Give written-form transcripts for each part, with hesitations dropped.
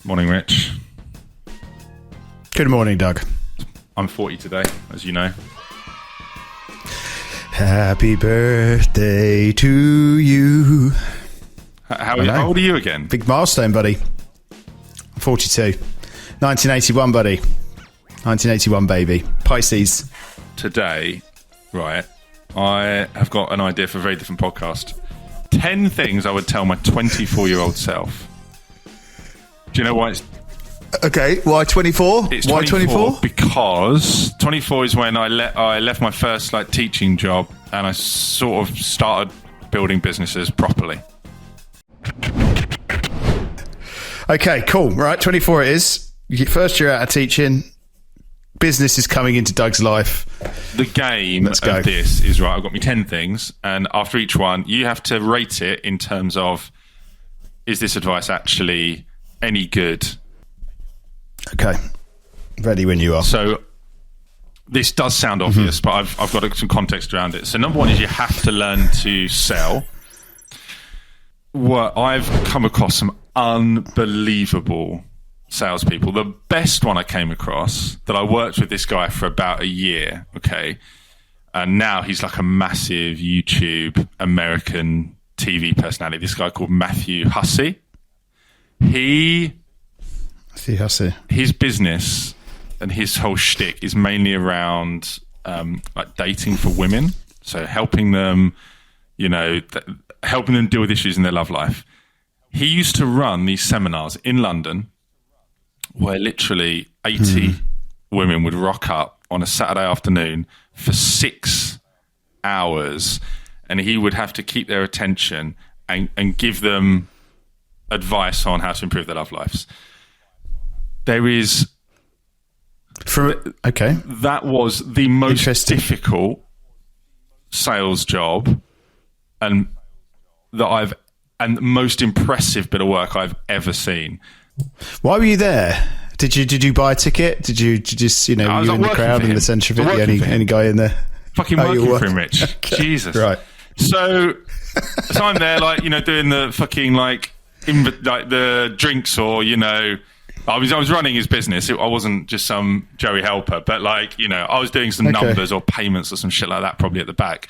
Morning, Rich. Good morning, Doug. I'm 40 today, as you know. Happy birthday to you. How old are you again? Big milestone, buddy. 42. 1981, buddy. 1981, baby. Pisces. Today, right, I have got an idea for a very different podcast. 10 things I would tell my 24-year-old self. Do you know why it's... Okay, why 24? It's Why 24? Because 24 is when I left my first teaching job and I sort of started building businesses properly. Okay, cool. Right, 24 it is. First year out of teaching. Business is coming into Doug's life. The game of this is, right, I've got me 10 things, and after each one, you have to rate it in terms of, is this advice actually any good? Okay. Ready when you are. So this does sound obvious, but I've got some context around it. So number one is you have to learn to sell. Well, I've come across some unbelievable salespeople. The best one I came across, that I worked with this guy for about a year, okay, and now he's like a massive YouTube American TV personality. This guy called Matthew Hussey. His business and his whole shtick is mainly around dating for women, so helping them, helping them deal with issues in their love life. He used to run these seminars in London where literally 80 women would rock up on a Saturday afternoon for 6 hours, and he would have to keep their attention and give them advice on how to improve their love lives. That was the most difficult sales job and the most impressive bit of work I've ever seen. Why were you there? Did you buy a ticket? Did you just, you in the crowd in the centre of it, the only guy in there? Fucking working for him, Rich. Okay. Jesus. Right. So I'm there, doing the fucking, the drinks or, I was running his business. I wasn't just some Joey helper, but I was doing some numbers or payments or some shit like that, probably at the back.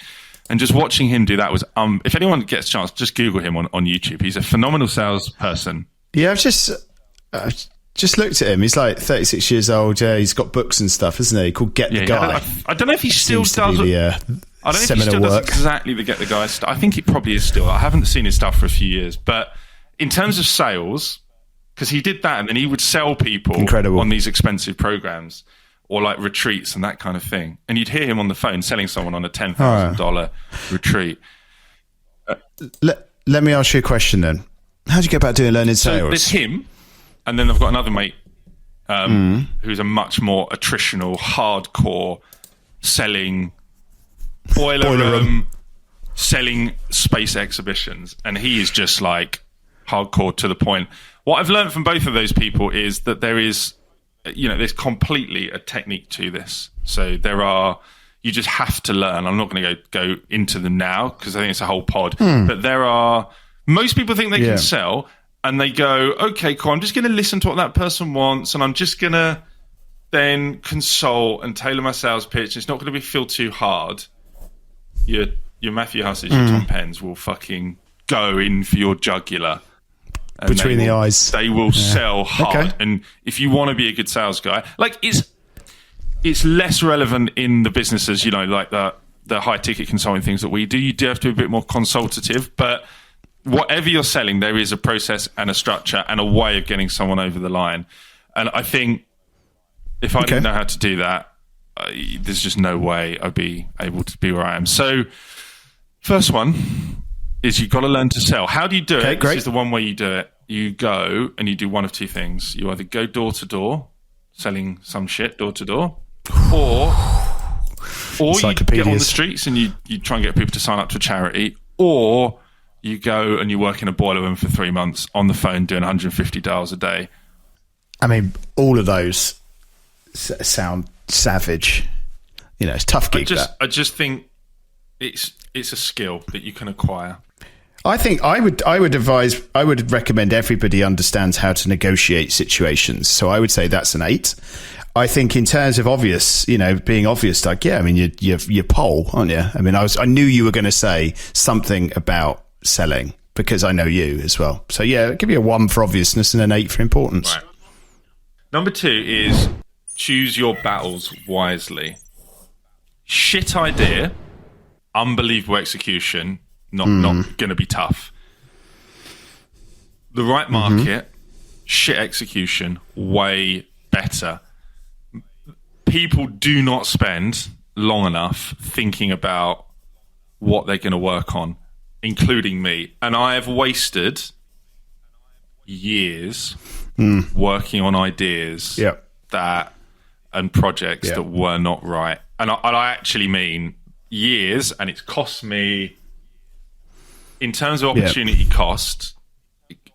And just watching him do that was, if anyone gets a chance, just Google him on YouTube. He's a phenomenal salesperson. Yeah, I've just looked at him. He's 36 years old. Yeah, he's got books and stuff, isn't he? Called Get the Guy. I don't know if he still does. I don't know if he still does exactly the Get the Guy stuff. I think he probably is still. I haven't seen his stuff for a few years. But in terms of sales, because he did that and then he would sell people on these expensive programs or retreats and that kind of thing. And you'd hear him on the phone selling someone on a $10,000 retreat. Let me ask you a question then. How did you get about learning sales? So there's him, and then I've got another mate who's a much more attritional, hardcore selling boiler room, selling space exhibitions, and he is just hardcore to the point. What I've learned from both of those people is that there is, there's completely a technique to this. So you just have to learn. I'm not going to go into them now because I think it's a whole pod, but most people think they can sell and they go, okay, cool, I'm just going to listen to what that person wants and I'm just going to then consult and tailor my sales pitch. It's not going to feel too hard. Your Matthew Husses, your Tom Penns will fucking go in for your jugular. Between the eyes. They will sell hard. Okay. And if you want to be a good sales guy, it's less relevant in the businesses, the high ticket consulting things that we do. You do have to be a bit more consultative, but whatever you're selling, there is a process and a structure and a way of getting someone over the line. And I think if I didn't know how to do that, there's just no way I'd be able to be where I am. So first one is you've got to learn to sell. How do you do it? Great. This is the one way you do it. You go and you do one of two things. You either go door to door, selling some shit door to door, or you get on the streets and you try and get people to sign up to a charity, or you go and you work in a boiler room for 3 months on the phone doing 150 dials a day. I mean, all of those sound savage. It's a tough gig. I just think it's a skill that you can acquire. I think I would recommend everybody understands how to negotiate situations. So I would say that's an 8. I think in terms of obvious, being obvious, like, yeah, I mean, you're pole, aren't you? I mean, I knew you were going to say something about selling because I know you as well. So yeah, give you a 1 for obviousness and an 8 for importance. Right. Number 2 is choose your battles wisely. Shit idea, unbelievable execution, not going to be tough. The right market, shit execution, way better. People do not spend long enough thinking about what they're going to work on, including me. And I have wasted years working on ideas and projects that were not right. And I actually mean years, and it's cost me, in terms of opportunity cost,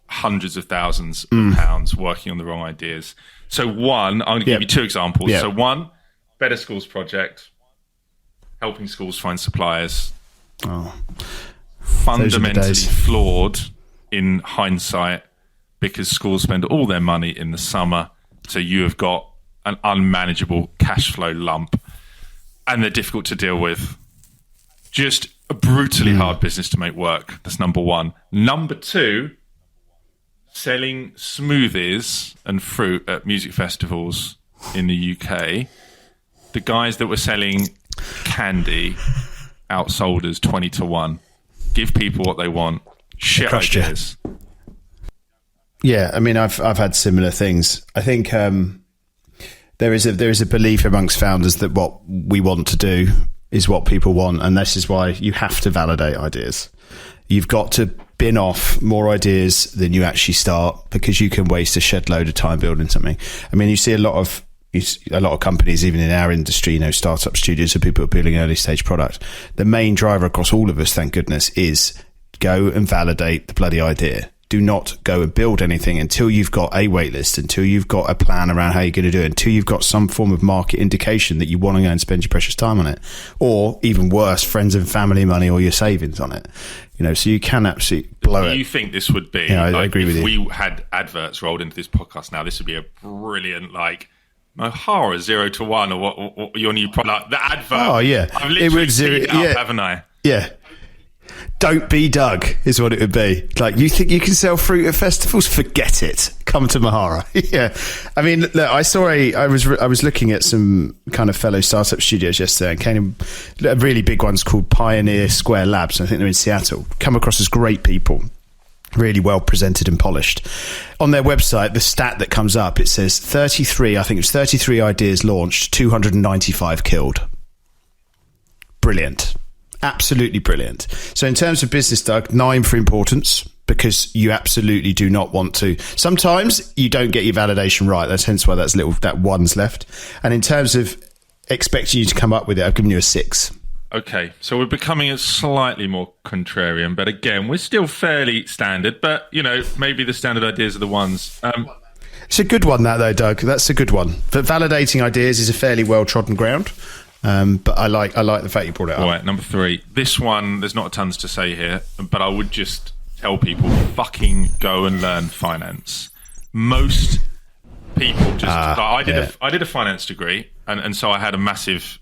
hundreds of thousands of pounds working on the wrong ideas. So one, I'm going to give you 2 examples. So one, Better Schools project, helping schools find suppliers. Fundamentally flawed in hindsight because schools spend all their money in the summer. So you have got an unmanageable cash flow lump and they're difficult to deal with. Just a brutally hard business to make work. That's number 1. Number 2, selling smoothies and fruit at music festivals in the UK. The guys that were selling candy outsold us 20-1. Give people what they want. Shit ideas. Yeah, I mean, I've had similar things. I think there is a belief amongst founders that what we want to do is what people want, and this is why you have to validate ideas. You've got to bin off more ideas than you actually start because you can waste a shed load of time building something. I mean, you see a lot of companies, even in our industry, startup studios, and people building early stage product. The main driver across all of us, thank goodness, is go and validate the bloody idea. Do not go and build anything until you've got a waitlist, until you've got a plan around how you're going to do it, until you've got some form of market indication that you want to go and spend your precious time on it, or even worse, friends and family money or your savings on it. So you can absolutely blow it. Do you think this would be? I agree with you. If we had adverts rolled into this podcast now, this would be a brilliant Mohara 0-1 or what your new product. The advert. Oh yeah, I've literally seen it up, haven't I? Yeah. Don't be Doug is what it would be. Like, you think you can sell fruit at festivals? Forget it. Come to Mohara. Yeah. I mean, look, I was looking at some kind of fellow startup studios yesterday, and came a really big one's called Pioneer Square Labs. I think they're in Seattle. Come across as great people. Really well presented and polished. On their website, the stat that comes up, it says 33 ideas launched, 295 killed. Brilliant. Absolutely brilliant. So in terms of business, Doug, 9 for importance, because you absolutely do not want to. Sometimes you don't get your validation right. That's hence why that 1's left. And in terms of expecting you to come up with it, I've given you a 6. Okay, so we're becoming a slightly more contrarian, but again, we're still fairly standard. But maybe the standard ideas are the ones. It's a good one, that though, Doug. That's a good one. But validating ideas is a fairly well trodden ground. But I like the fact you brought it up. All right, number 3. This one, there's not tons to say here, but I would just tell people, fucking go and learn finance. Most people just... I did a finance degree, and so I had a massive,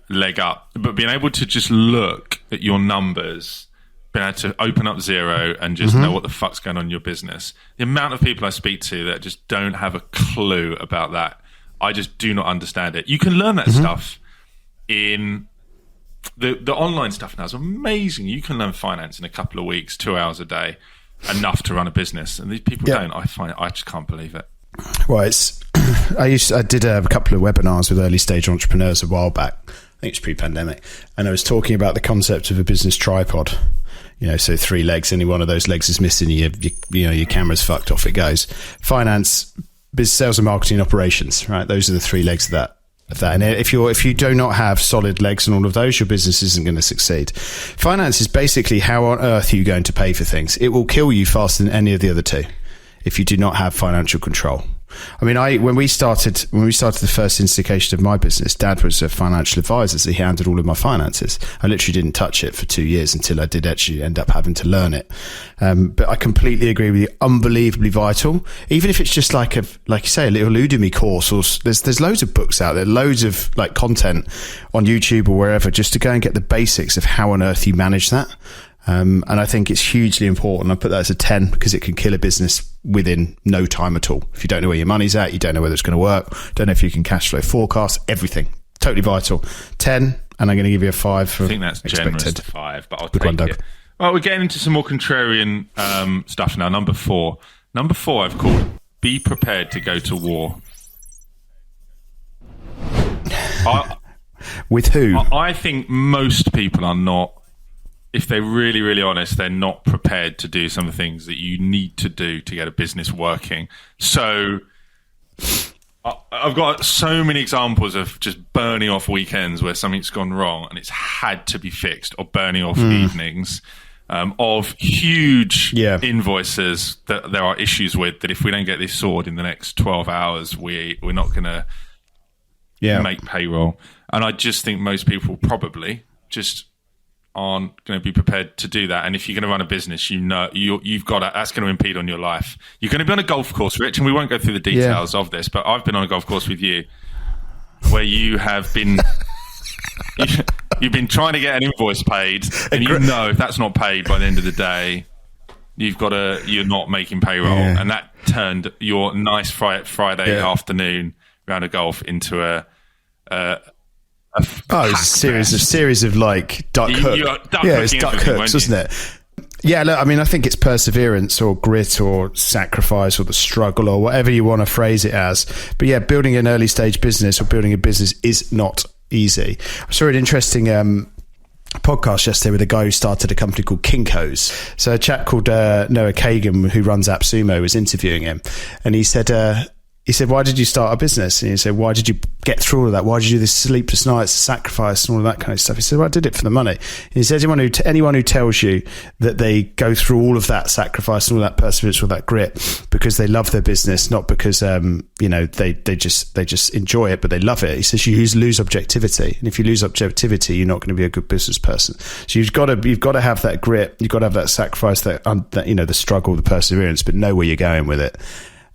leg up. But being able to just look at your numbers, being able to open up Xero and just know what the fuck's going on in your business. The amount of people I speak to that just don't have a clue about that, I just do not understand it. You can learn that stuff in the online stuff now is amazing. You can learn finance in a couple of weeks, 2 hours a day, enough to run a business. And these people don't. I just can't believe it. Well, I did a couple of webinars with early stage entrepreneurs a while back. I think it's pre-pandemic, and I was talking about the concept of a business tripod. So 3 legs. Any one of those legs is missing, your camera's fucked, off it goes. Finance, business, sales and marketing, operations, right? Those are the 3 legs of that. And if you do not have solid legs on all of those, your business isn't going to succeed. Finance is basically how on earth are you going to pay for things. It will kill you faster than any of the other 2 if you do not have financial control. I mean, when we started the first syndication of my business, Dad was a financial advisor, so he handled all of my finances. I literally didn't touch it for 2 years until I did actually end up having to learn it. But I completely agree with you. Unbelievably vital. Even if it's just like you say, a little Udemy course, or there's loads of books out there, loads of like content on YouTube or wherever, just to go and get the basics of how on earth you manage that. And I think it's hugely important. I put that as a 10 because it can kill a business within no time at all. If you don't know where your money's at, you don't know whether it's going to work, don't know if you can cash flow forecast, everything. Totally vital. 10, and I'm going to give you a 5 for I think that's expected. generous to 5, but I'll Good take one, Doug. it. Well, we're getting into some more contrarian stuff now. Number 4. Number 4 I've called be prepared to go to war. With who? I think most people are not. If they're really, really honest, they're not prepared to do some of the things that you need to do to get a business working. So I've got so many examples of just burning off weekends where something's gone wrong and it's had to be fixed, or burning off evenings of huge invoices that there are issues with, that if we don't get this sorted in the next 12 hours, we're not going to make payroll. And I just think most people probably just aren't going to be prepared to do that. And if you're going to run a business, you've got to, that's going to impede on your life. You're going to be on a golf course, Rich, and we won't go through the details of this, but I've been on a golf course with you where you have been you've been trying to get an invoice paid, and you know if that's not paid by the end of the day, you're not making payroll. And that turned your nice Friday afternoon round of golf into a series of like duck hook. It's duck hooks, wasn't it? Yeah, look, I mean, I think it's perseverance or grit or sacrifice or the struggle or whatever you want to phrase it as. But yeah, building an early stage business or building a business is not easy. I saw an interesting podcast yesterday with a guy who started a company called Kinko's. So a chap called Noah Kagan, who runs AppSumo, was interviewing him, and he said, why did you start a business? And he said, why did you get through all of that? Why did you do this sleepless nights, sacrifice and all of that kind of stuff? He said, well, I did it for the money. And he said, anyone who tells you that they go through all of that sacrifice and all that perseverance, all that grit, because they love their business, not because, they just enjoy it, but they love it. He says, you lose objectivity. And if you lose objectivity, you're not going to be a good business person. So you've got to have that grit. You've got to have that sacrifice, that the struggle, the perseverance, but know where you're going with it.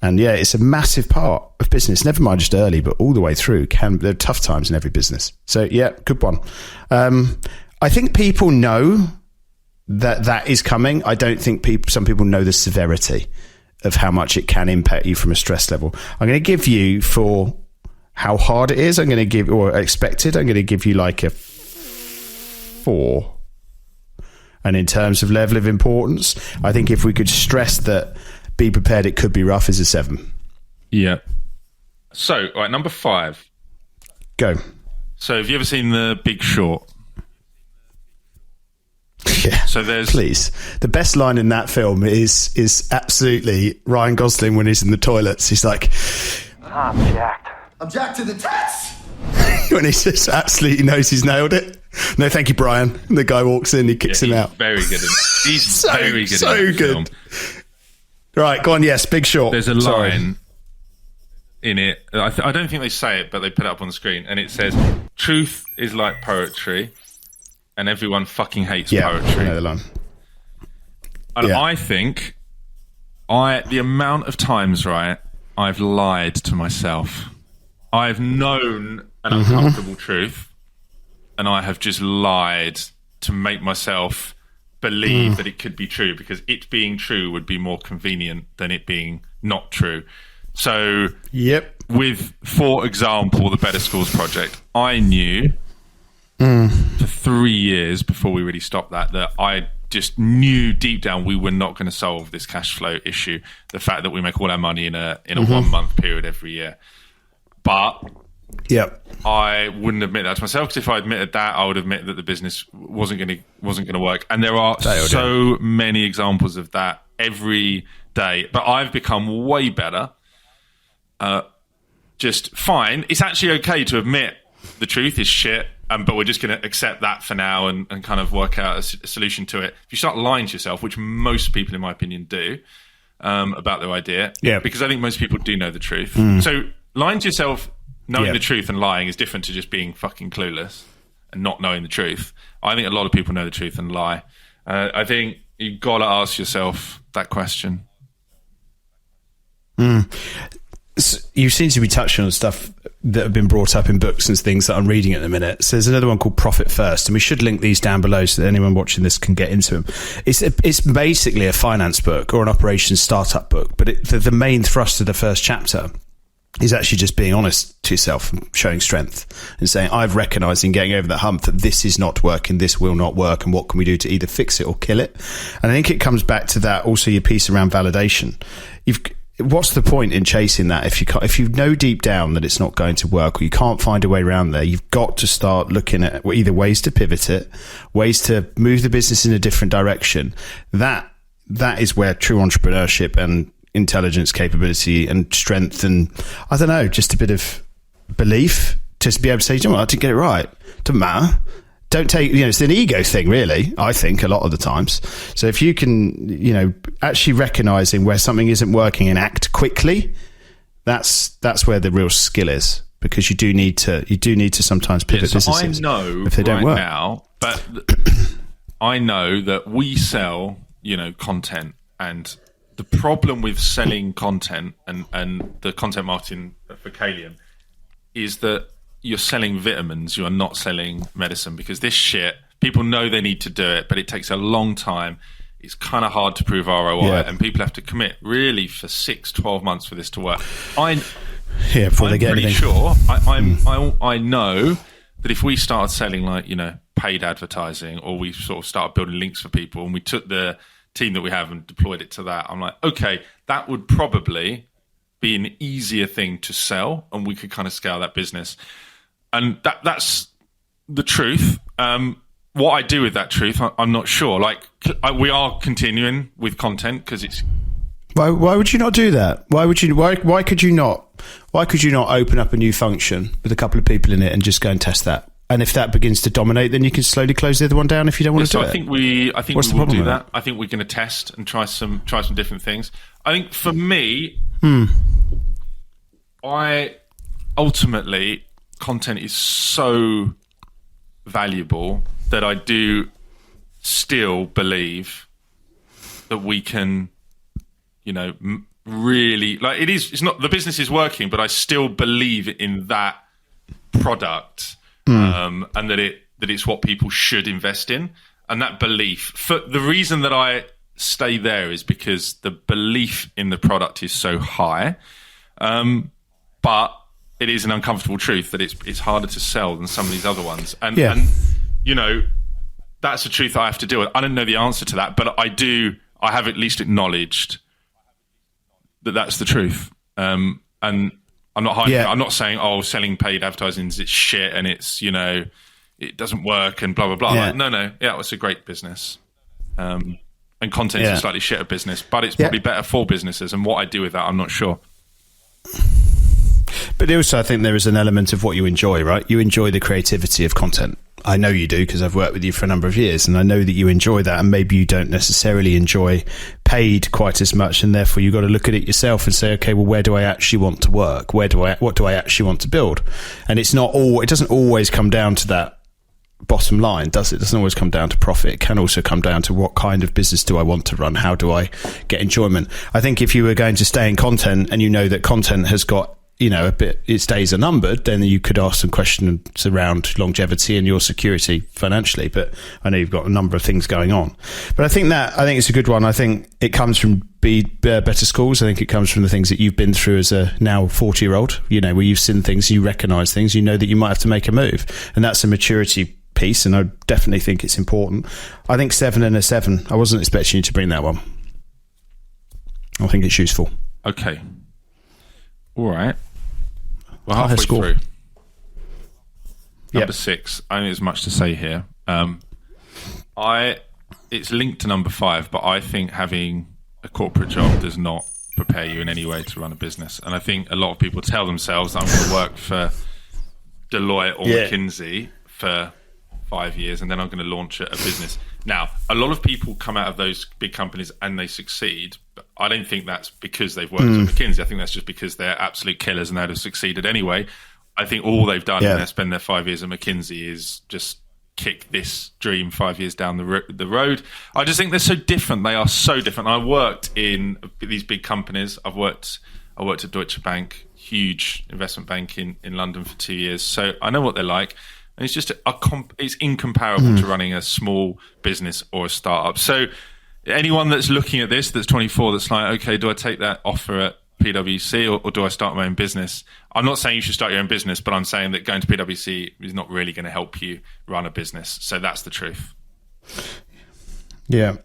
And yeah, it's a massive part of business, never mind just early, but all the way through. There are tough times in every business. So yeah, good one. I think people know that is coming. I don't think some people know the severity of how much it can impact you from a stress level. I'm going to give you, for how hard it is, I'm going to give you like a 4. And in terms of level of importance, I think if we could stress that, be prepared, it could be rough, is a 7. Yeah. So, all right, number 5. Go. So, have you ever seen The Big Short? Yeah. So please. The best line in that film is absolutely Ryan Gosling when he's in the toilets. He's like, I'm jacked. I'm jacked to the tits! When he just absolutely knows he's nailed it. No, thank you, Brian. And the guy walks in, he kicks him out. Very good. He's very good. So in that good. Film. Right, go on. Yes, Big Short. There's a line in it. I don't think they say it, but they put it up on the screen, and it says, "Truth is like poetry, and everyone fucking hates poetry." I know the line. And I think the amount of times, right, I've lied to myself. I've known an uncomfortable truth, and I have just lied to make myself believe that it could be true, because it being true would be more convenient than it being not true. So with, for example, the Better Schools Project, I knew for 3 years before we really stopped that I just knew deep down we were not going to solve this cash flow issue, the fact that we make all our money in a 1 month period every year. But I wouldn't admit that to myself, because if I admitted that, I would admit that the business wasn't going to work. And there are so many examples of that every day. But I've become way better. Just fine. It's actually okay to admit the truth is shit, but we're just going to accept that for now and kind of work out a solution to it. If you start lying to yourself, which most people, in my opinion, do, about their idea. Yeah. Because I think most people do know the truth. So lying to yourself, knowing the truth and lying is different to just being fucking clueless and not knowing the truth. I think a lot of people know the truth and lie. I think you've got to ask yourself that question. You seem to be touching on stuff that have been brought up in books and things that I'm reading at the minute. So there's another one called Profit First, and we should link these down below so that anyone watching this can get into them. It's basically a finance book or an operations startup book, but the main thrust of the first chapter is actually just being honest to yourself and showing strength and saying, I've recognised in getting over that hump that this is not working, this will not work, and what can we do to either fix it or kill it? And I think it comes back to that, also your piece around validation. What's the point in chasing that if you know deep down that it's not going to work or you can't find a way around there? You've got to start looking at either ways to pivot it, ways to move the business in a different direction. That is where true entrepreneurship and intelligence, capability and strength, and I don't know, just a bit of belief to be able to say, you know what, I didn't get it right. Doesn't matter. Don't take, it's an ego thing, really, I think, a lot of the times. So if you can, actually recognizing where something isn't working and act quickly, that's where the real skill is, because you do need to sometimes pivot businesses. I know if they don't work now, but I know that we sell, content, and the problem with selling content and the content marketing for Kalian is that you're selling vitamins, you are not selling medicine, because this shit, people know they need to do it, but it takes a long time. It's kind of hard to prove ROI, and people have to commit really for 6-12 months for this to work. I'm pretty sure, I know that if we started selling paid advertising, or we sort of started building links for people and we took the team that we have and deployed it to that, I'm like, okay, that would probably be an easier thing to sell, and we could kind of scale that business. And that's the truth. What I do with that truth, I'm not sure. We are continuing with content because it's. Why would you not do that? Why could you not open up a new function with a couple of people in it and just go and test that? And if that begins to dominate, then you can slowly close the other one down if you don't want to do it. I think we will do that. I think we're going to test and try some different things. I think for me, ultimately, content is so valuable that I do still believe that we can, really, it's not, the business is working, but I still believe in that product, and that it's what people should invest in. And that belief, for the reason that I stay there, is because the belief in the product is so high. But it is an uncomfortable truth that it's harder to sell than some of these other ones. And that's a truth I have to deal with. I don't know the answer to that, but I have at least acknowledged that that's the truth. And I'm not hiding. I'm not saying, selling paid advertising is shit and it's, it doesn't work and blah, blah, blah. Yeah. No. Yeah, it's a great business. And content is a slightly shitter business, but it's probably better for businesses. And what I do with that, I'm not sure. But also, I think there is an element of what you enjoy, right? You enjoy the creativity of content. I know you do, because I've worked with you for a number of years, and I know that you enjoy that, and maybe you don't necessarily enjoy paid quite as much, and therefore you've got to look at it yourself and say, okay, well, where do I actually want to work? What do I actually want to build? And it doesn't always come down to that bottom line, does it? It doesn't always come down to profit. It can also come down to what kind of business do I want to run? How do I get enjoyment? I think if you were going to stay in content and you know that content has got, its days are numbered, then you could ask some questions around longevity and your security financially. But I know you've got a number of things going on. But I think it's a good one. I think it comes from better schools. I think it comes from the things that you've been through as a now 40-year-old, where you've seen things, you recognize things, you know that you might have to make a move. And that's a maturity piece. And I definitely think it's important. I think 7 and a 7. I wasn't expecting you to bring that one. I think it's useful. Okay. All right. Well, halfway through. Number 6. I think there's much to say here. It's linked to number 5, but I think having a corporate job does not prepare you in any way to run a business. And I think a lot of people tell themselves that I'm going to work for Deloitte or McKinsey for 5 years, and then I'm going to launch a business. Now, a lot of people come out of those big companies and they succeed, but I don't think that's because they've worked at McKinsey. I think that's just because they're absolute killers and they'd have succeeded anyway. I think all they've done when they spend their 5 years at McKinsey is just kick this dream 5 years down the road. I just think they're so different. They are so different. I worked in these big companies. I worked at Deutsche Bank, huge investment bank in London for 2 years. So I know what they're like. And it's just it's incomparable to running a small business or a startup. So anyone that's looking at this, that's 24, that's like, okay, do I take that offer at PwC or do I start my own business? I'm not saying you should start your own business, but I'm saying that going to PwC is not really going to help you run a business. So that's the truth. Yeah.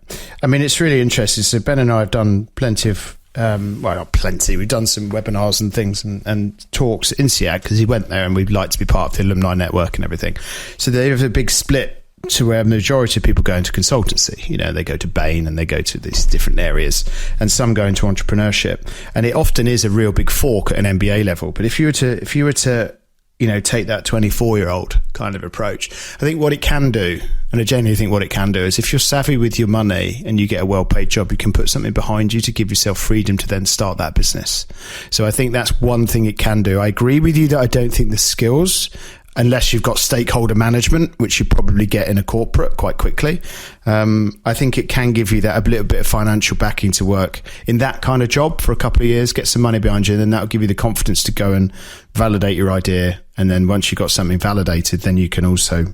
I mean, it's really interesting. So Ben and I have done plenty of, well, not plenty. We've done some webinars and things and talks in SIAG because he went there and we'd like to be part of the alumni network and everything. So they have a big split to where the majority of people go into consultancy. You know, they go to Bain and they go to these different areas, and some go into entrepreneurship. And it often is a real big fork at an MBA level. But if you were to, you know, take that 24-year-old kind of approach, I think what it can do, and I genuinely think what it can do, is if you're savvy with your money and you get a well-paid job, you can put something behind you to give yourself freedom to then start that business. So I think that's one thing it can do. I agree with you that I don't think the skills, unless you've got stakeholder management, which you probably get in a corporate quite quickly, I think it can give you that a little bit of financial backing to work in that kind of job for a couple of years, get some money behind you, and then that'll give you the confidence to go and validate your idea. And then once you've got something validated, then you can also,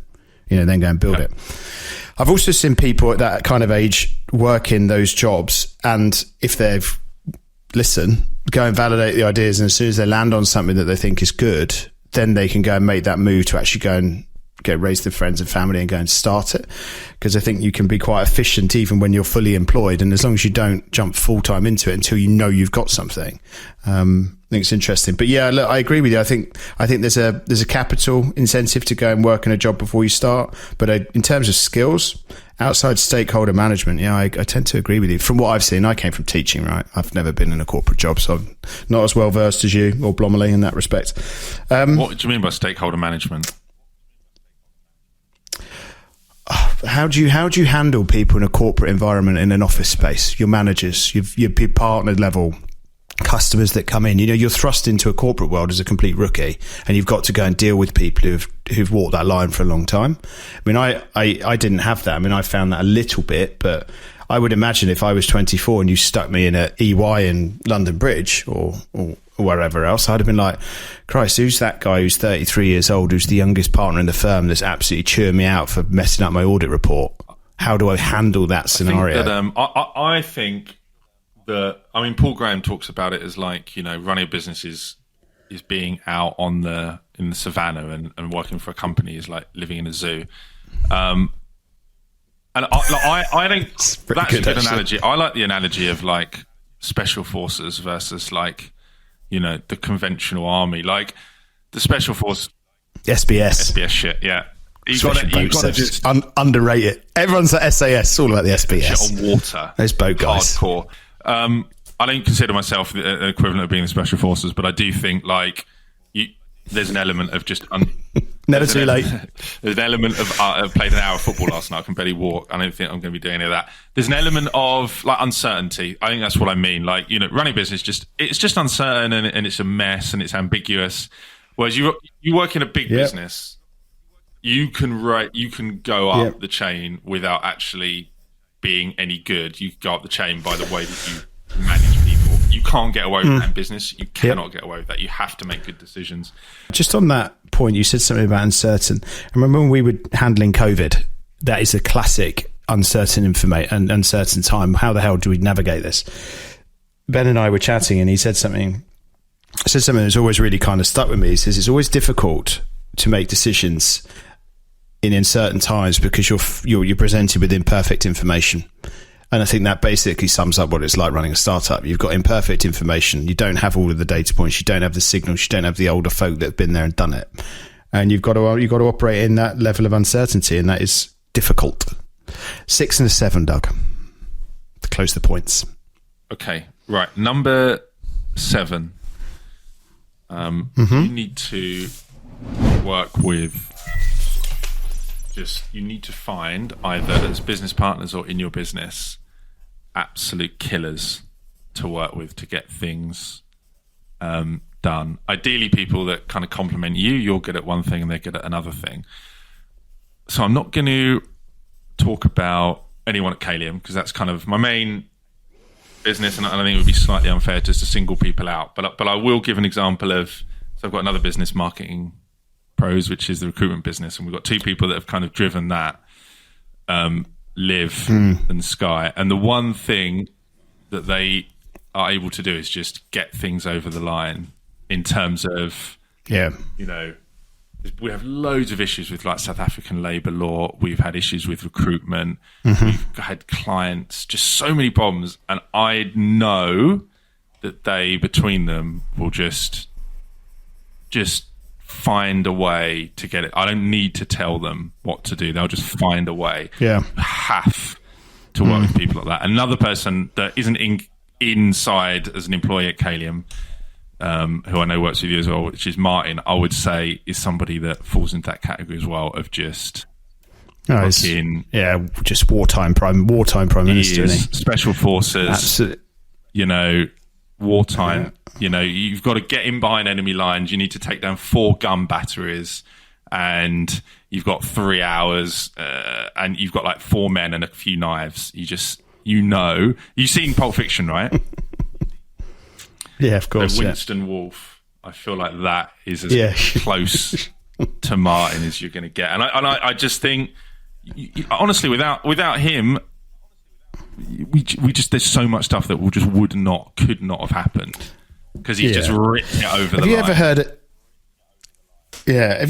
you know, then go and build it. I've also seen people at that kind of age work in those jobs, and if they've go and validate the ideas, and as soon as they land on something that they think is good, then they can go and make that move to actually go and raise their friends and family and go and start it. Because I think you can be quite efficient even when you're fully employed. And as long as you don't jump full time into it until you know you've got something, I think it's interesting. But yeah, look, I agree with you. I think there's a capital incentive to go and work in a job before you start. But in terms of skills, outside stakeholder management, yeah, I tend to agree with you. From what I've seen, I came from teaching, right? I've never been in a corporate job, so I'm not as well versed as you or Blomley in that respect. What do you mean by stakeholder management? How do you handle people in a corporate environment, in an office space? Your managers, your partner level customers that come in. You know, you're thrust into a corporate world as a complete rookie, and you've got to go and deal with people who've walked that line for a long time. I mean, I didn't have that. I mean, I found that a little bit, but I would imagine if I was 24 and you stuck me in at EY in London Bridge or wherever else, I'd have been like, Christ, who's that guy who's 33 years old, who's the youngest partner in the firm, that's absolutely chewing me out for messing up my audit report? How do I handle that scenario? I think that, I mean, Paul Graham talks about it as like, you know, running a business is being out in the savannah, and working for a company is like living in a zoo. And I think that's a good analogy. I like the analogy of like special forces versus like, you know, the conventional army, like the special force. SBS shit, yeah. You've got to just underrate it. Everyone's at SAS, it's all about the SBS. Shit on water. Those boat guys. Hardcore. I don't consider myself the equivalent of being the special forces, but I do think like there's an element of just never too late. There's an element of I played an hour of football last night. I can barely walk. I don't think I'm going to be doing any of that. There's an element of like uncertainty. I think that's what I mean. Like, you know, running business it's just uncertain, and it's a mess, and it's ambiguous. Whereas you work in a big business, you can go up the chain without actually being any good. You go up the chain by the way that you manage people. You can't get away with that in business. You cannot get away with that. You have to make good decisions. Just on that point, you said something about uncertain. I remember when we were handling COVID, that is a classic uncertain information and uncertain time. How the hell do we navigate this? Ben and I were chatting, and he said something that's always really kind of stuck with me. He says it's always difficult to make decisions in uncertain times because you're presented with imperfect information. And I think that basically sums up what it's like running a startup. You've got imperfect information. You don't have all of the data points. You don't have the signals. You don't have the older folk that have been there and done it. And you've got to operate in that level of uncertainty, and that is difficult. 6 and a 7, Doug, to close the points. Okay, right. Number 7. You need to work with you need to find, either as business partners or in your business, absolute killers to work with to get things done. Ideally, people that kind of complement you. You're good at one thing and they're good at another thing. So I'm not going to talk about anyone at Calium, because that's kind of my main business, and I think it would be slightly unfair just to single people out. But I will give an example of, so I've got another business, Marketing Pros, which is the recruitment business, and we've got two people that have kind of driven that, Liv and Sky. And the one thing that they are able to do is just get things over the line in terms of, we have loads of issues with like South African labour law. We've had issues with recruitment. We've had clients, just so many problems. And I know that they, between them, will just find a way to get it. I don't need to tell them what to do. They'll just find a way. Yeah. You have to work with people like that. Another person that isn't inside as an employee at Calium, who I know works with you as well, which is Martin, I would say is somebody that falls into that category as well of just just wartime prime minister, isn't he? Special forces, absolutely. Wartime. You've got to get in behind enemy lines. You need to take down 4 gun batteries, and you've got 3 hours, and you've got like 4 men and a few knives. You've seen Pulp Fiction, right? Yeah, of course. So Winston Wolfe, I feel like that is as close to Martin as you're going to get. And I just think, honestly, without him, we just, there's so much stuff that could not have happened, because he's just ripped it over the line. Have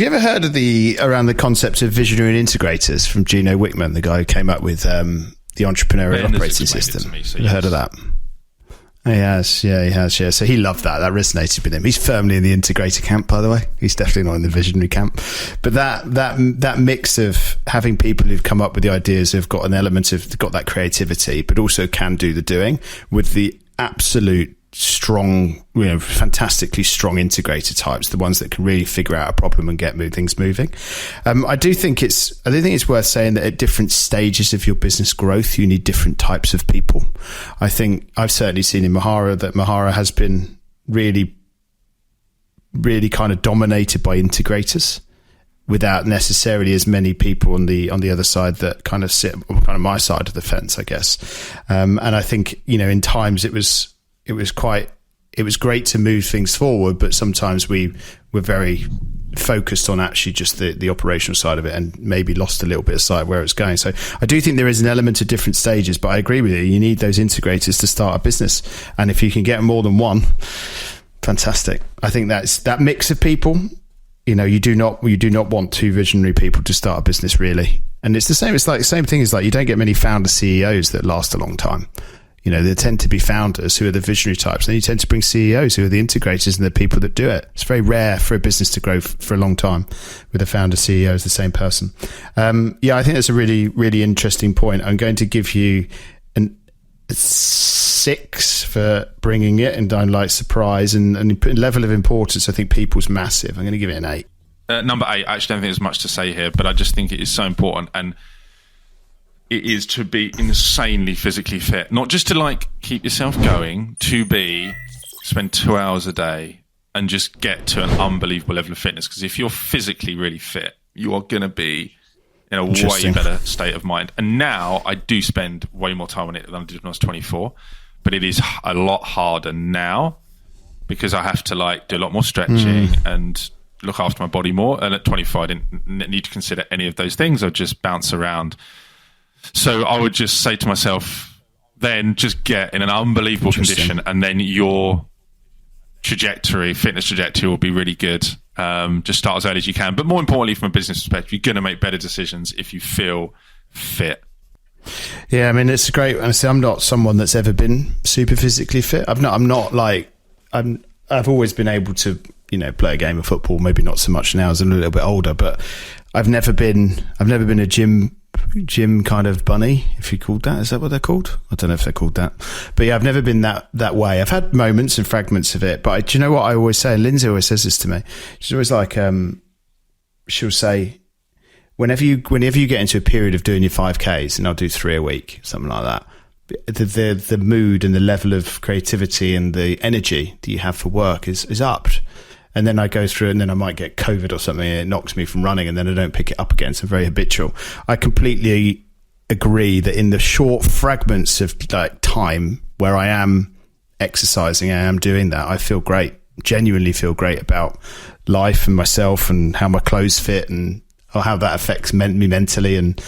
you ever heard of around the concept of visionary and integrators from Gino Wickman, the guy who came up with the entrepreneurial operating system? Have you heard of that? He has. So he loved that. That resonated with him. He's firmly in the integrator camp, by the way. He's definitely not in the visionary camp. But that mix of having people who've come up with the ideas, who've got an element of, got that creativity, but also can do the doing, with the absolute strong, fantastically strong integrator types, the ones that can really figure out a problem and get things moving. I do think it's worth saying that at different stages of your business growth, you need different types of people. I think I've certainly seen in Mahara that Mahara has been really, really kind of dominated by integrators, without necessarily as many people on the other side that kind of sit on kind of my side of the fence, I guess. And I think, in times it was great to move things forward, but sometimes we were very focused on actually just the operational side of it, and maybe lost a little bit of sight of where it's going. So I do think there is an element of different stages, but I agree with you. You need those integrators to start a business, and if you can get more than one, fantastic. I think that's that mix of people. You do not want 2 visionary people to start a business, really. And it's the same. It's like the same thing as like you don't get many founder CEOs that last a long time. There tend to be founders who are the visionary types. Then you tend to bring CEOs who are the integrators and the people that do it. It's very rare for a business to grow for a long time with a founder CEO as the same person. I think that's a really, really interesting point. I'm going to give you a 6 for bringing it, and don't like surprise and level of importance. I think people's massive. I'm going to give it an 8. Number 8, I actually don't think there's much to say here, but I just think it is so important. And it is to be insanely physically fit, not just to like keep yourself going, to spend 2 hours a day and just get to an unbelievable level of fitness. Because if you're physically really fit, you are going to be in a way better state of mind. And now I do spend way more time on it than I did when I was 24, but it is a lot harder now because I have to like do a lot more stretching and look after my body more. And at 24, I didn't need to consider any of those things. I'd just bounce around. So I would just say to myself, then just get in an unbelievable condition, and then your fitness trajectory will be really good. Just start as early as you can. But more importantly, from a business perspective, you're going to make better decisions if you feel fit. Yeah, I mean, it's great. Honestly, I'm not someone that's ever been super physically fit. I've always been able to, play a game of football. Maybe not so much now as I'm a little bit older, but I've never been a gym kind of bunny, if you called that. Is that what they're called? I don't know if they're called that, but yeah, I've never been that way. I've had moments and fragments of it, but do you know what I always say? And Lindsay always says this to me. She's always like, she'll say, whenever you get into a period of doing your 5Ks, and I'll do 3 a week, something like that, the mood and the level of creativity and the energy that you have for work is upped. And then I go through, and then I might get COVID or something, and it knocks me from running, and then I don't pick it up again. So I'm very habitual. I completely agree that in the short fragments of like time where I am exercising, I am doing that, I feel great, genuinely feel great about life and myself and how my clothes fit and how that affects me mentally and,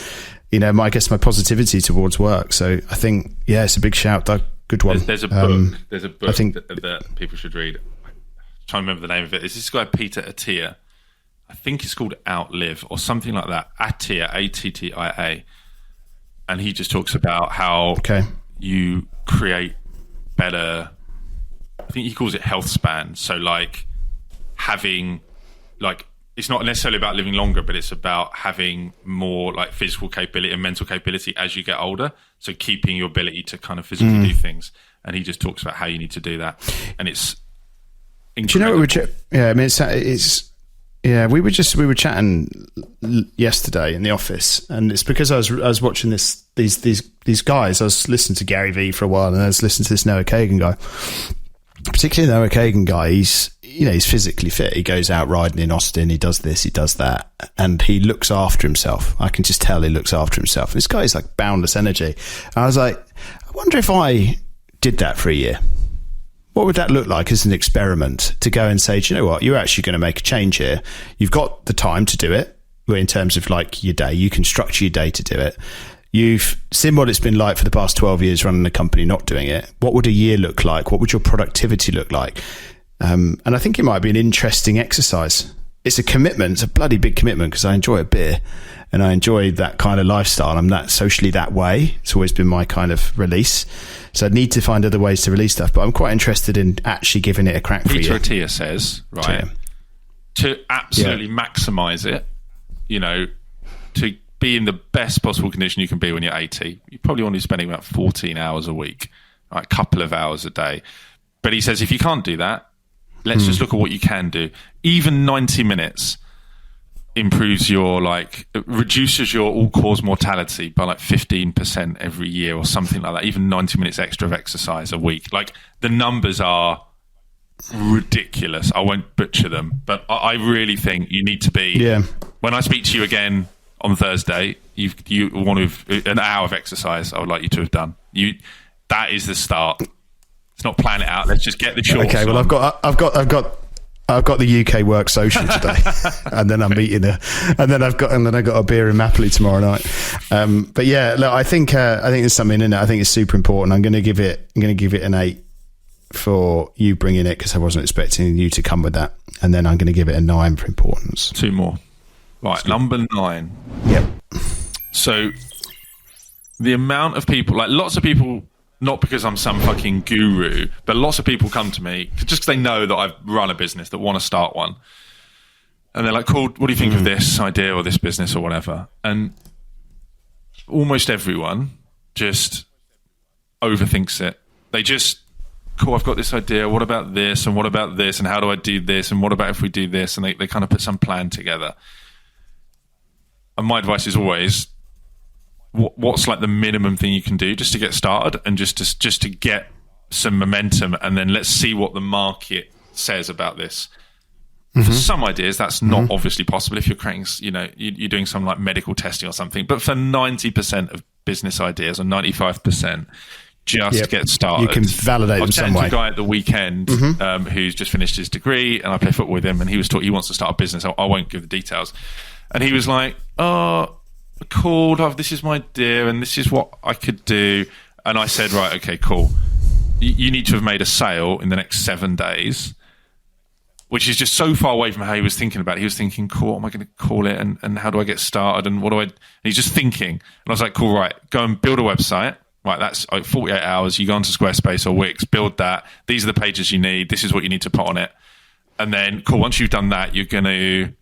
you know, I guess my positivity towards work. So I think, yeah, it's a big shout. Good one. There's a book. There's a book I think that people should read. Trying to remember the name of it. It's this guy Peter Attia. I think it's called Outlive or something like that. Attia, Attia, and he just talks about how you create better. I think he calls it health span. So like having like it's not necessarily about living longer, but it's about having more like physical capability and mental capability as you get older. So keeping your ability to kind of physically do things. And he just talks about how you need to do that, and it's. Do you know what we were chatting yesterday in the office, and it's because I was watching these guys. I was listening to Gary Vee for a while, and I was listening to this Noah Kagan guy. Particularly the Noah Kagan guy, he's physically fit. He goes out riding in Austin. He does this, he does that, and he looks after himself. I can just tell he looks after himself. This guy is like boundless energy. And I was like, I wonder if I did that for a year. What would that look like as an experiment to go and say, do you know what, you're actually going to make a change here. You've got the time to do it in terms of like your day. You can structure your day to do it. You've seen what it's been like for the past 12 years running a company, not doing it. What would a year look like? What would your productivity look like? And I think it might be an interesting exercise. It's a commitment. It's a bloody big commitment because I enjoy a beer and I enjoy that kind of lifestyle. I'm that socially that way. It's always been my kind of release. So I need to find other ways to release stuff, but I'm quite interested in actually giving it a crack for you. Peter Attia says, right, to absolutely maximize it, you know, to be in the best possible condition you can be when you're 80, you probably want to be spending about 14 hours a week, right, a couple of hours a day. But he says, if you can't do that, let's just look at what you can do. Even 90 minutes improves your reduces your all-cause mortality by like 15% every year or something like that. Even 90 minutes extra of exercise a week. Like the numbers are ridiculous. I won't butcher them, but I really think you need to be. Yeah. When I speak to you again on Thursday, you want to an hour of exercise. I would like you to have done. That is the start. It's not plan it out. Let's just get the shorts. Okay. Well, I've got the UK work social today, and then I'm meeting and then I got a beer in Mapley tomorrow night. But yeah, look, I think there's something in it. I think it's super important. I'm going to give it an 8 for you bringing it because I wasn't expecting you to come with that, and then I'm going to give it a 9 for importance. 2 more. Right, number 9. Yep. So the amount of people, like lots of people. Not because I'm some fucking guru, but lots of people come to me just because they know that I've run a business that want to start one. And they're like, cool, what do you think of this idea or this business or whatever? And almost everyone just overthinks it. They just, cool, I've got this idea. What about this? And what about this? And how do I do this? And what about if we do this? And they kind of put some plan together. And my advice is always, what's like the minimum thing you can do just to get started and just to get some momentum, and then let's see what the market says about this. For some ideas, that's not obviously possible if you're creating, you know, you're doing some like medical testing or something. But for 90% of business ideas, or 95%, just get started. You can validate them some way. I was chatting to a guy at the weekend who's just finished his degree, and I play football with him, and he was he wants to start a business. I won't give the details. And he was like, oh, cool, this is my idea and this is what I could do. And I said, right, okay, cool. You need to have made a sale in the next 7 days, which is just so far away from how he was thinking about it. He was thinking, cool, what am I going to call it? And how do I get started? And what do I... And he's just thinking. And I was like, cool, right, go and build a website. Right, that's like 48 hours. You go onto Squarespace or Wix, build that. These are the pages you need. This is what you need to put on it. And then, cool, once you've done that, you're going to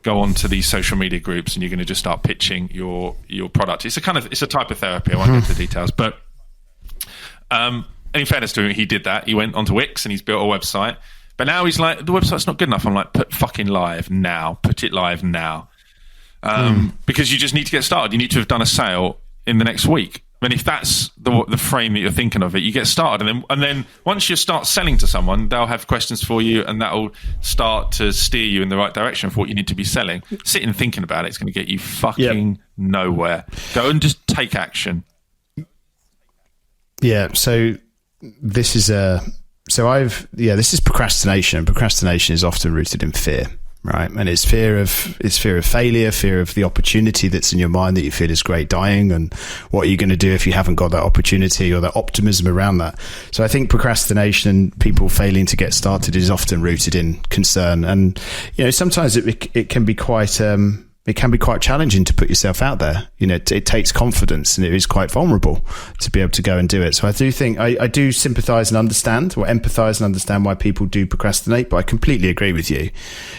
go on to these social media groups and you're going to just start pitching your product. It's a type of therapy. I won't get into the details, but in fairness to him, he did that. He went onto Wix and he's built a website. But now he's like, the website's not good enough. I'm like, put fucking live now. Put it live now. because you just need to get started. You need to have done a sale in the next week. And if that's the frame that you're thinking of it, you get started, and then once you start selling to someone, they'll have questions for you, and that'll start to steer you in the right direction for what you need to be selling. Sitting and thinking about it's going to get you fucking nowhere. Go and just take action. Yeah. So this is this is procrastination. Procrastination is often rooted in fear. Right. And it's fear of failure, fear of the opportunity that's in your mind that you feel is great dying, and what are you going to do if you haven't got that opportunity, or that optimism around that. So I think procrastination and people failing to get started is often rooted in concern. And, sometimes it can be quite challenging to put yourself out there. It takes confidence, and it is quite vulnerable to be able to go and do it. So I do think I do sympathise and understand, or empathise and understand why people do procrastinate. But I completely agree with you.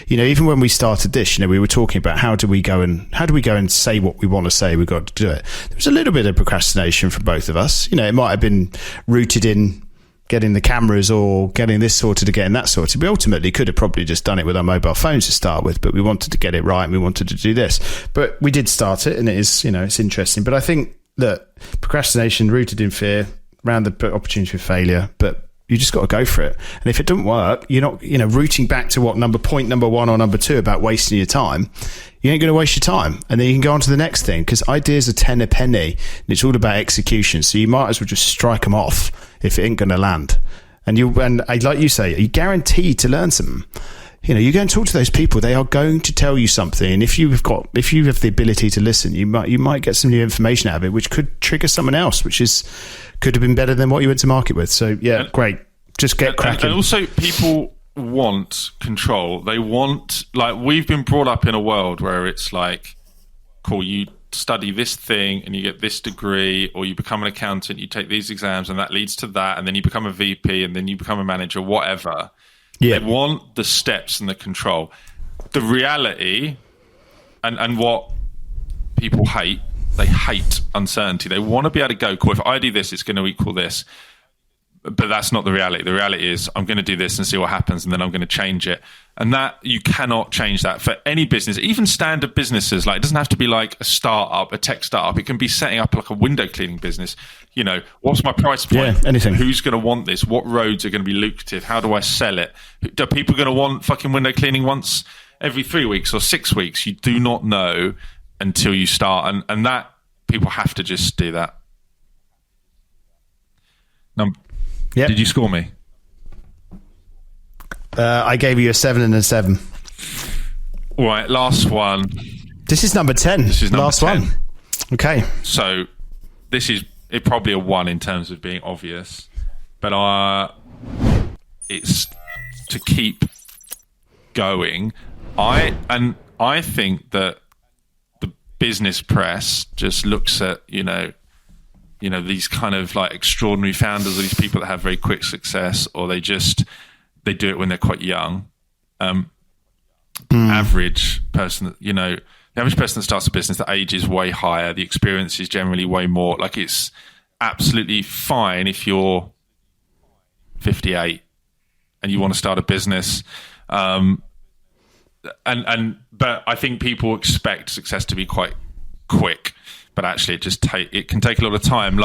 Even when we started this, we were talking about how do we go and say what we want to say. We've got to do it. There was a little bit of procrastination from both of us. It might have been rooted in getting the cameras or getting this sorted or getting that sorted. We ultimately could have probably just done it with our mobile phones to start with, but we wanted to get it right and we wanted to do this. But we did start it, and it is, it's interesting. But I think that procrastination rooted in fear around the opportunity for failure, but you just got to go for it. And if it doesn't work, you're not, rooting back to point number 1 or number 2 about wasting your time. You ain't going to waste your time. And then you can go on to the next thing, because ideas are 10 a penny, and it's all about execution. So you might as well just strike them off if it ain't going to land. And like you say, you're guaranteed to learn something. You go and talk to those people, they are going to tell you something. And if you have the ability to listen, you might get some new information out of it, which could trigger someone else, could have been better than what you went to market with. So great. Just get cracking. And also, people want control. They want, we've been brought up in a world where it's like, cool, you study this thing and you get this degree, or you become an accountant, you take these exams and that leads to that, and then you become a VP, and then you become a manager, whatever. They want the steps and the control. The reality, and what people hate, they hate uncertainty. They want to be able to go, cool, if I do this, it's going to equal this. But that's not the reality. The reality is I'm going to do this and see what happens, and then I'm going to change it. And that, you cannot change that for any business, even standard businesses. It doesn't have to be like a startup, a tech startup. It can be setting up like a window cleaning business. What's my price point? Yeah, anything. Who's going to want this? What roads are going to be lucrative? How do I sell it? Are people going to want fucking window cleaning once every 3 weeks or 6 weeks? You do not know until you start. And that, people have to just do that. Yep. Did you score me? I gave you a 7 and a 7. All right, last one. This is number 10. This is number last 10. one. Okay. So this is probably a 1 in terms of being obvious, but it's to keep going. I think that the business press just looks at these kind of like extraordinary founders, or these people that have very quick success, or they do it when they're quite young. Average person, the average person that starts a business, the age is way higher. The experience is generally way more. It's absolutely fine if you're 58 and you want to start a business. But I think people expect success to be quite quick. But actually, it can take a lot of time.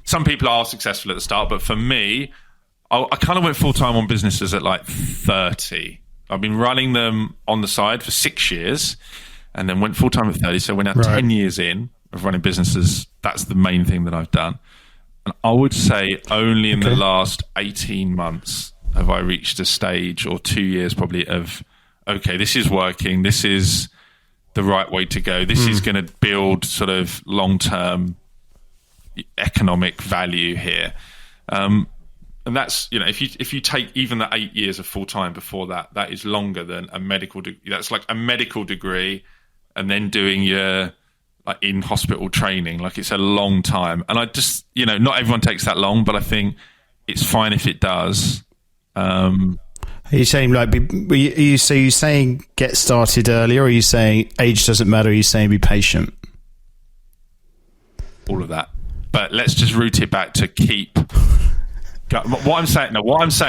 Some people are successful at the start, but for me, I kind of went full time on businesses at 30. I've been running them on the side for 6 years, and then went full time at 30. So we're now 10 years in of running businesses. That's the main thing that I've done. And I would say only in the last 18 months have I reached a stage, or 2 years probably, of okay, this is working. This is the right way to go. This is going to build sort of long-term economic value here. And that's, if you take even the 8 years of full-time before that, that is longer than a medical degree. That's like a medical degree and then doing your in hospital training. It's a long time. And I just, not everyone takes that long, but I think it's fine if it does. Are you saying are you saying get started earlier, or are you saying age doesn't matter? Are you saying be patient? All of that, but let's just root it back to keep. What I'm saying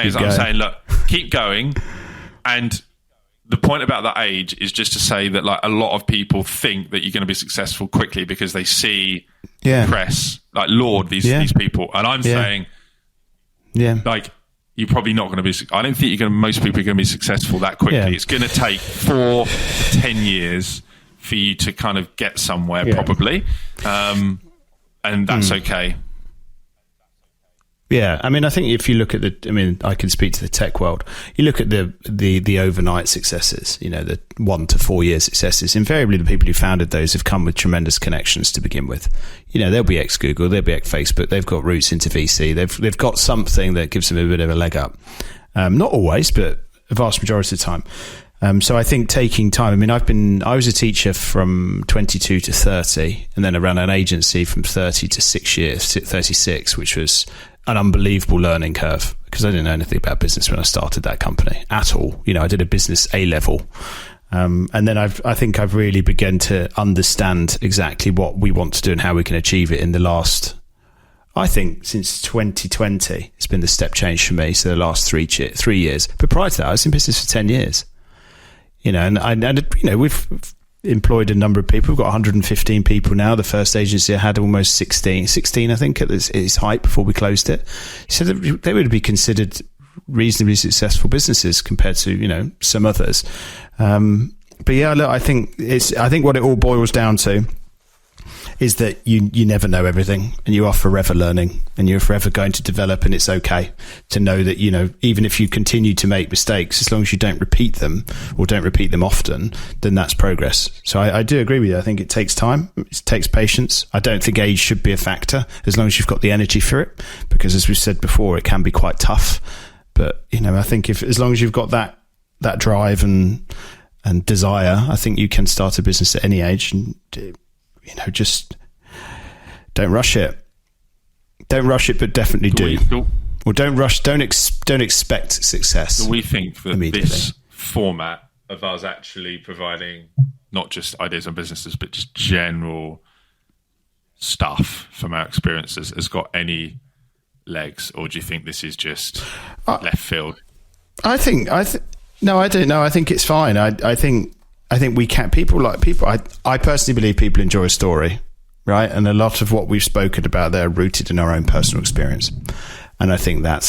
is, I'm saying, look, keep going, and the point about that age is just to say that like a lot of people think that you're going to be successful quickly because they see press like laud these people, and I'm saying, like you're probably not going to be. I don't think most people are going to be successful that quickly. Yeah. It's going to take 4 to 10 years for you to kind of get somewhere, probably, and that's okay. Yeah, I mean, I think if you look at I can speak to the tech world. You look at the overnight successes, the 1 to 4 year successes. Invariably, the people who founded those have come with tremendous connections to begin with. They'll be ex-Google, they'll be ex-Facebook, they've got roots into VC, they've got something that gives them a bit of a leg up. Not always, but a vast majority of the time. So I think taking time. I was a teacher from 22 to 30, and then I ran an agency from 30 to 36, which was an unbelievable learning curve because I didn't know anything about business when I started that company at all. I did a business A level. And then I think I've really begun to understand exactly what we want to do and how we can achieve it in the last, I think since 2020, it's been the step change for me. So the last 3 years, but prior to that, I was in business for 10 years, and we've employed a number of people. We've got 115 people now. The first agency I had almost 16, I think, at its height before we closed it. So they would be considered reasonably successful businesses compared to, some others. But yeah, look, I think what it all boils down to is that you never know everything, and you are forever learning, and you're forever going to develop, and it's okay to know that, even if you continue to make mistakes, as long as you don't repeat them or don't repeat them often, then that's progress. So I do agree with you. I think it takes time. It takes patience. I don't think age should be a factor as long as you've got the energy for it, because as we've said before, it can be quite tough. But, I think as long as you've got that drive and desire, I think you can start a business at any age, and just don't rush it. Don't rush it, but definitely do. Well, don't rush. Don't expect success. Do we think that this format of us actually providing not just ideas on businesses, but just general stuff from our experiences has got any legs, or do you think this is just left field? No, I don't know. I think it's fine. I think we can. I personally believe people enjoy a story, right? And a lot of what we've spoken about there are rooted in our own personal experience. And I think that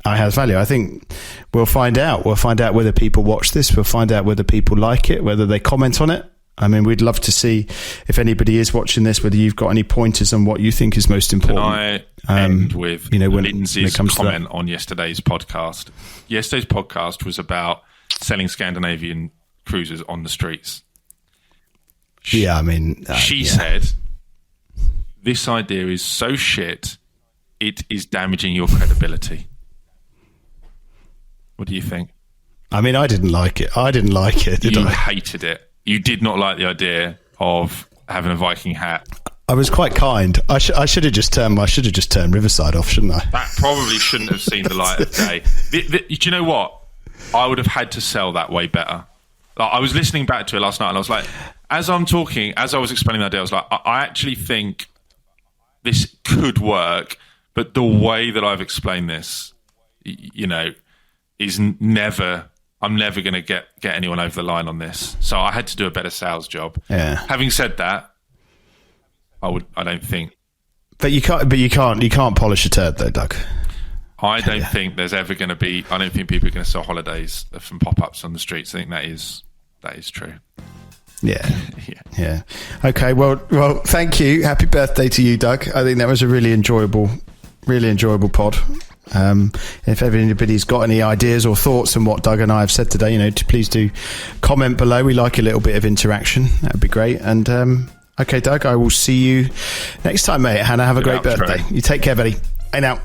has value. I think we'll find out. We'll find out whether people watch this. We'll find out whether people like it, whether they comment on it. We'd love to see if anybody is watching this, whether you've got any pointers on what you think is most important. Can I end with Lindsay's comment on yesterday's podcast? Yesterday's podcast was about selling Scandinavian cruisers on the streets. She said, this idea is so shit, it is damaging your credibility. What do you think? I didn't like it. Did I? You hated it. You did not like the idea of having a Viking hat. I was quite kind. I should have just turned Riverside off, shouldn't I? That probably shouldn't have seen the light of day. Do you know what? I would have had to sell that way better. I was listening back to it last night, and I was like, as I was explaining the idea, I was like, I actually think this could work, but the way that I've explained this, is never. I'm never going to get anyone over the line on this. So I had to do a better sales job. Yeah. Having said that, I don't think. But you can't polish a turd though, Doug. I don't think there's ever going to be. I don't think people are going to sell holidays from pop-ups on the streets. I think that is true. Yeah. Okay. Well. Thank you. Happy birthday to you, Doug. I think that was a really enjoyable pod. If anybody's got any ideas or thoughts on what Doug and I have said today, please do comment below. We like a little bit of interaction. That would be great. And okay, Doug, I will see you next time, mate. Hannah, have a great birthday. You take care, buddy. Hey now.